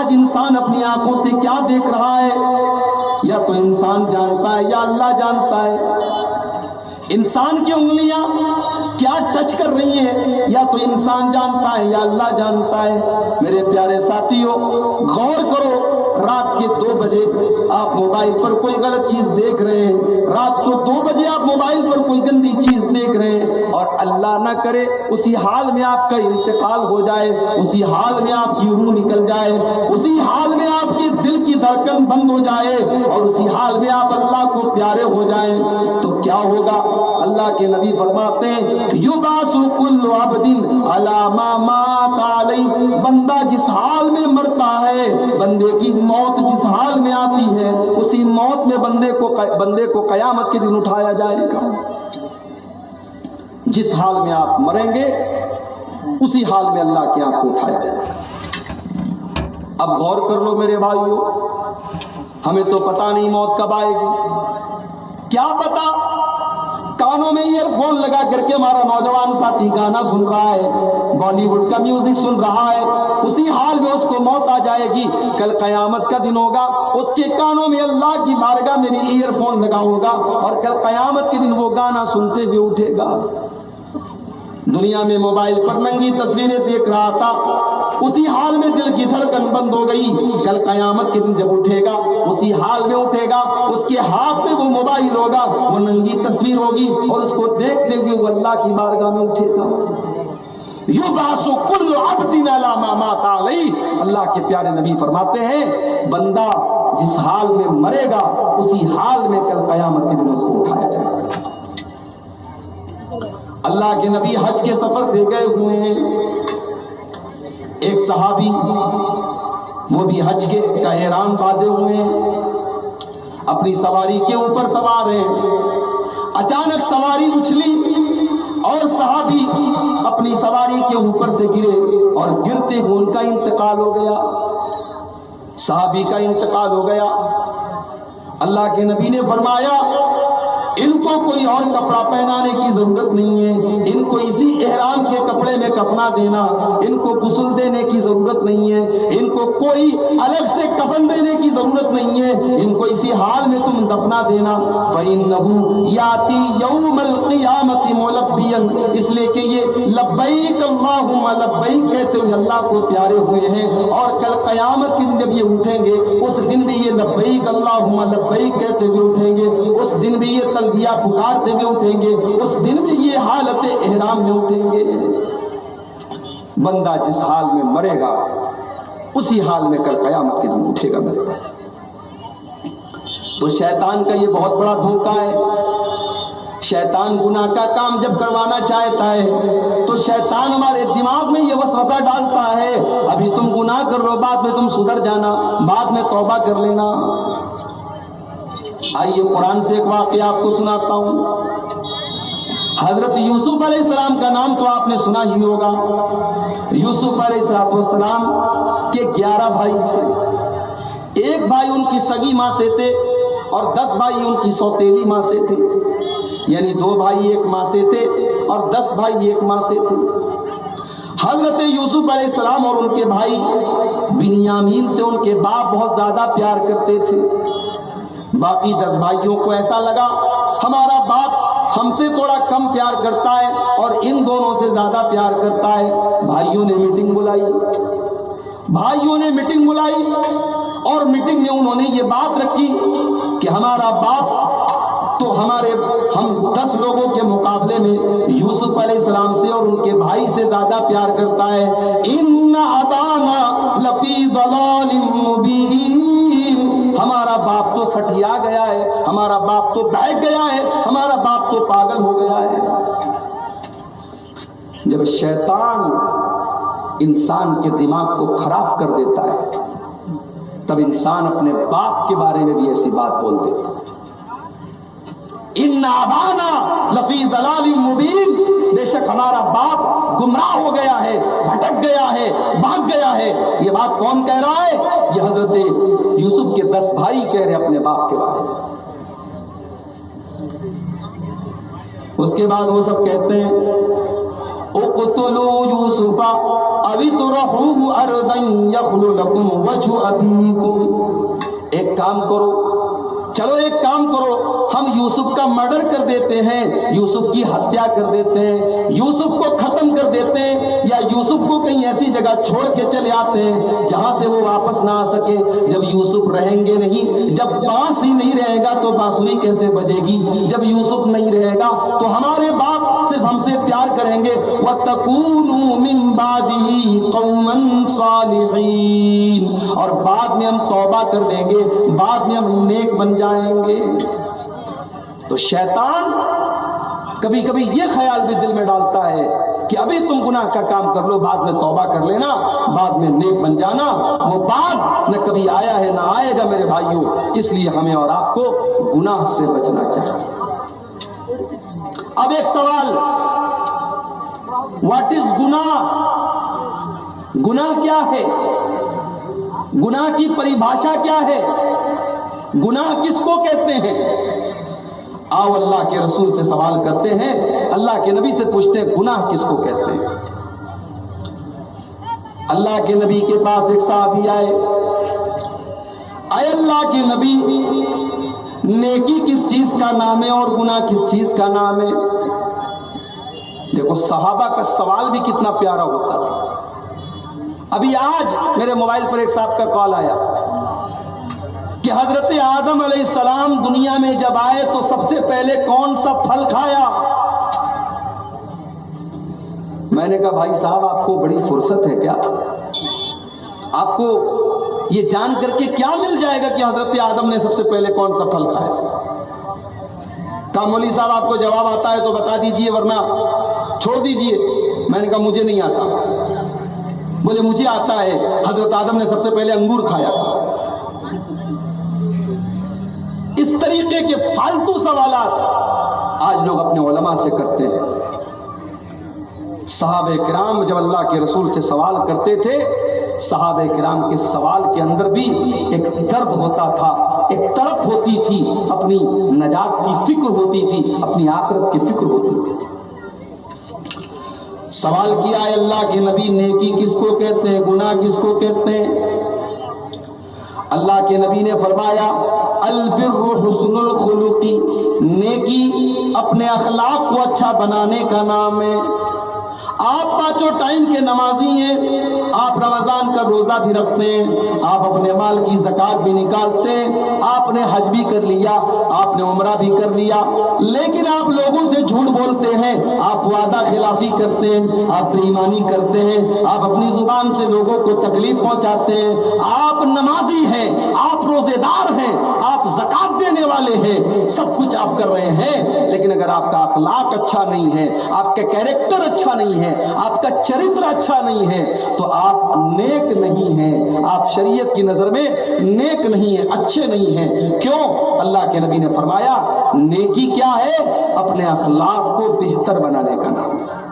آج انسان اپنی آنکھوں سے کیا دیکھ رہا ہے یا تو انسان جانتا ہے یا اللہ جانتا ہے. انسان کی انگلیاں کیا ٹچ کر رہی ہیں یا تو انسان جانتا ہے یا اللہ جانتا ہے. میرے پیارے ساتھیوں غور کرو, رات کے 2 بجے آپ موبائل پر کوئی غلط چیز دیکھ رہے ہیں, رات کو 2 بجے آپ موبائل پر کوئی گندی چیز دیکھ رہے ہیں, اور اللہ نہ کرے اسی حال میں آپ کا انتقال ہو جائے, اسی حال میں آپ کی روح نکل جائے, اسی حال میں آپ کے دل کی دھڑکن بند ہو جائے, اور اسی حال میں آپ اللہ کو پیارے ہو جائیں, تو کیا ہوگا؟ اللہ کے نبی فرماتے ہیں یبعث کل عبد علی ما مات علی, بندہ جس حال میں مرتا ہے, بندے کی موت جس حال میں آتی ہے, اسی موت میں بندے کو قیامت کے دن اٹھایا جائے گا. جس حال میں آپ مریں گے اسی حال میں اللہ کے آپ کو اٹھایا جائے گا. اب غور کر لو میرے بھائیوں, ہمیں تو پتہ نہیں موت کب آئے گی. کیا پتا کانوں میں ایئر فون لگا کر کے ہمارا نوجوان ساتھی گانا سن رہا ہے, بالی ووڈ کا میوزک سن رہا ہے, اسی حال میں اس کو موت آ جائے گی. کل قیامت کا دن ہوگا, اس کے کانوں میں اللہ کی بارگاہ میں بھی ایئر فون لگا ہوگا, اور کل قیامت کے دن وہ گانا سنتے ہوئے اٹھے گا. دنیا میں موبائل پر ننگی تصویریں دیکھ رہا تھا, اسی حال میں دل کی دھڑکن بند ہو گئی. کل قیامت کے دن جب اٹھے گا اسی حال میں اٹھے گا, اس کے ہاتھ میں وہ موبائل ہوگا, وہ ننگی تصویر ہوگی, اور اس کو دیکھتے ہوئے وہ اللہ کی بارگاہ میں اٹھے گا. یبعث کل عبد علی ما مات علی, اللہ کے پیارے نبی فرماتے ہیں بندہ جس حال میں مرے گا اسی حال میں کل قیامت کے دن اس کو اٹھایا جائے گا. اللہ کے نبی حج کے سفر پہ گئے ہوئے ہیں. ایک صحابی وہ بھی حج کے کا احرام باندھے ہوئے ہیں, اپنی سواری کے اوپر سوار ہیں. اچانک سواری اچھلی اور صحابی اپنی سواری کے اوپر سے گرے, اور گرتے ہوئے ان کا انتقال ہو گیا. صحابی کا انتقال ہو گیا. اللہ کے نبی نے فرمایا ان کو کوئی اور کپڑا پہنانے کی ضرورت نہیں ہے, ان کو اسی احرام کے کپڑے میں کفنا دینا, ان کو غسل دینے کی ضرورت نہیں ہے, ان کو کوئی الگ سے کفن دینے کی ضرورت نہیں ہے, ان کو اسی حال میں تم دفنا دینا. فَإِنَّهُ يَأْتِي يَوْمَ الْقِيَامَةِ مُلَبِّيًا, اس لیے کہ یہ لبیک اللہم لبیک کہتے ہوئے اللہ کو پیارے ہوئے ہیں, اور کل قیامت کے دن جب یہ اٹھیں گے اس دن بھی یہ لبیک اللہم لبیک کہتے ہوئے اٹھیں گے, اس دن بھی یہ تلبیہ پکارتے ہوئے اٹھیں گے, اس دن بھی یہ حالت احرام میں اٹھیں گے. بندہ جس حال میں مرے گا اسی حال میں کل قیامت کے دن اٹھے گا میرے بھائی. تو شیطان کا یہ بہت بڑا دھوکہ ہے. شیطان گناہ کا کام جب کروانا چاہتا ہے تو شیطان ہمارے دماغ میں یہ وسوسہ ڈالتا ہے ابھی تم گناہ کر رہو, بعد میں تم سدھر جانا, بعد میں توبہ کر لینا. آئیے قرآن سے ایک واقعہ آپ کو سناتا ہوں. حضرت یوسف علیہ السلام کا نام تو آپ نے سنا ہی ہوگا. یوسف علیہ السلام کے 11 بھائی تھے. ایک بھائی ان کی سگی ماں سے تھے اور 10 بھائی ان کی سوتیلی ماں سے تھے, یعنی 2 بھائی ایک ماں سے تھے اور 10 بھائی ایک ماں سے تھے. حضرت یوسف علیہ السلام اور ان کے بھائی بنیامین سے ان کے باپ بہت زیادہ پیار کرتے تھے. باقی 10 بھائیوں کو ایسا لگا ہمارا باپ ہم سے تھوڑا کم پیار کرتا ہے اور ان دونوں سے زیادہ پیار کرتا ہے. بھائیوں نے میٹنگ بلائی اور میٹنگ میں انہوں نے یہ بات رکھی کہ ہمارا باپ تو ہم 10 لوگوں کے مقابلے میں یوسف علیہ السلام سے اور ان کے بھائی سے زیادہ پیار کرتا ہے. ان ابانا لفی ضلال مبین, ہمارا باپ تو سٹیا گیا ہے, ہمارا باپ تو بہک گیا ہے, ہمارا باپ تو پاگل ہو گیا ہے. جب شیطان انسان کے دماغ کو خراب کر دیتا ہے تب انسان اپنے باپ کے بارے میں بھی ایسی بات بول دیتا ہے. ان ابانا لفی ضلال مبین, بے شک ہمارا باپ گمراہ ہو گیا ہے, بھٹک گیا ہے, بھاگ گیا ہے. یہ بات کون کہہ رہا ہے؟ یہ حضرت یوسف کے 10 بھائی کہہ رہے اپنے باپ کے بارے میں. اس کے بعد وہ سب کہتے ہیں اقتلوا یوسف او اطرحوه ارضا یخل لکم وجہ ابیکم، ایک کام کرو، چلو ایک کام کرو، ہم یوسف کا مرڈر کر دیتے ہیں، یوسف کی ہتیا کر دیتے ہیں، یوسف کو ختم کر دیتے ہیں، یا یوسف کو کہیں ایسی جگہ چھوڑ کے چلے آتے ہیں جہاں سے وہ واپس نہ آ سکے۔ جب یوسف رہیں گے نہیں، جب بانس ہی نہیں رہے گا تو بانسری کیسے بجے گی؟ جب یوسف نہیں رہے گا تو ہمارے باپ صرف ہم سے پیار کریں گے۔ وَتَكُونُوا مِن بَعْدِهِ قَوْمًا صَالِحِينَ، اور بعد میں ہم توبہ کر دیں گے، بعد میں ہم نیک بن جائیں گے۔ تو شیطان کبھی کبھی یہ خیال بھی دل میں ڈالتا ہے کہ ابھی تم گناہ کا کام کر لو، بعد میں توبہ کر لینا، بعد میں نیک بن جانا۔ وہ بعد نہ کبھی آیا ہے نہ آئے گا میرے بھائیوں، اس لیے ہمیں اور آپ کو گناہ سے بچنا چاہیے۔ اب ایک سوال، واٹ از گناہ؟ گناہ کیا ہے؟ گناہ کی پریبھاشا کیا ہے؟ گناہ کس کو کہتے ہیں؟ آؤ اللہ کے رسول سے سوال کرتے ہیں، اللہ کے نبی سے پوچھتے ہیں گناہ کس کو کہتے ہیں۔ اللہ کے نبی کے پاس ایک صحابی آئے، اے اللہ کے نبی، نیکی کس چیز کا نام ہے اور گناہ کس چیز کا نام ہے؟ دیکھو صحابہ کا سوال بھی کتنا پیارا ہوتا تھا۔ ابھی آج میرے موبائل پر ایک صاحب کا کال آیا کہ حضرت آدم علیہ السلام دنیا میں جب آئے تو سب سے پہلے کون سا پھل کھایا؟ میں نے کہا بھائی صاحب آپ کو بڑی فرصت ہے کیا؟ آپ کو یہ جان کر کے کیا مل جائے گا کہ حضرت آدم نے سب سے پہلے کون سا پھل کھایا؟ کہا مولوی صاحب آپ کو جواب آتا ہے تو بتا دیجئے ورنہ چھوڑ دیجئے۔ میں نے کہا مجھے نہیں آتا۔ بولے مجھے آتا ہے، حضرت آدم نے سب سے پہلے انگور کھایا تھا۔ اس طریقے کے فالتو سوالات آج لوگ اپنے علماء سے کرتے ہیں۔ صحابہ کرام جب اللہ کے رسول سے سوال کرتے تھے، صحابہ کرام کے سوال کے اندر بھی ایک درد ہوتا تھا، ایک تڑپ ہوتی تھی، اپنی نجات کی فکر ہوتی تھی، اپنی آخرت کی فکر ہوتی تھی۔ سوال کیا ہے اللہ کے نبی، نیکی کس کو کہتے ہیں، گناہ کس کو کہتے ہیں؟ اللہ کے نبی نے فرمایا البر حسن الخلق، نیکی اپنے اخلاق کو اچھا بنانے کا نام ہے۔ آپ پانچوں ٹائم کے نمازی ہیں، آپ رمضان کا روزہ بھی رکھتے ہیں، آپ اپنے مال کی زکوٰۃ بھی نکالتے ہیں، آپ نے حج بھی کر لیا، آپ نے عمرہ بھی کر لیا، لیکن آپ لوگوں سے جھوٹ بولتے ہیں، آپ وعدہ خلافی کرتے ہیں، آپ بے ایمانی کرتے ہیں، آپ اپنی زبان سے لوگوں کو تکلیف پہنچاتے ہیں۔ آپ نمازی ہیں، آپ روزے دار ہیں، آپ زکوٰۃ دینے والے ہیں، سب کچھ آپ کر رہے ہیں، لیکن اگر آپ کا اخلاق اچھا نہیں ہے، آپ کا کیریکٹر اچھا نہیں ہے، آپ کا چرتر اچھا نہیں ہے، تو آپ نیک نہیں ہیں، آپ شریعت کی نظر میں نیک نہیں ہیں، اچھے نہیں ہیں۔ کیوں؟ اللہ کے نبی نے فرمایا نیکی کیا ہے؟ اپنے اخلاق کو بہتر بنانے کا نام ہے۔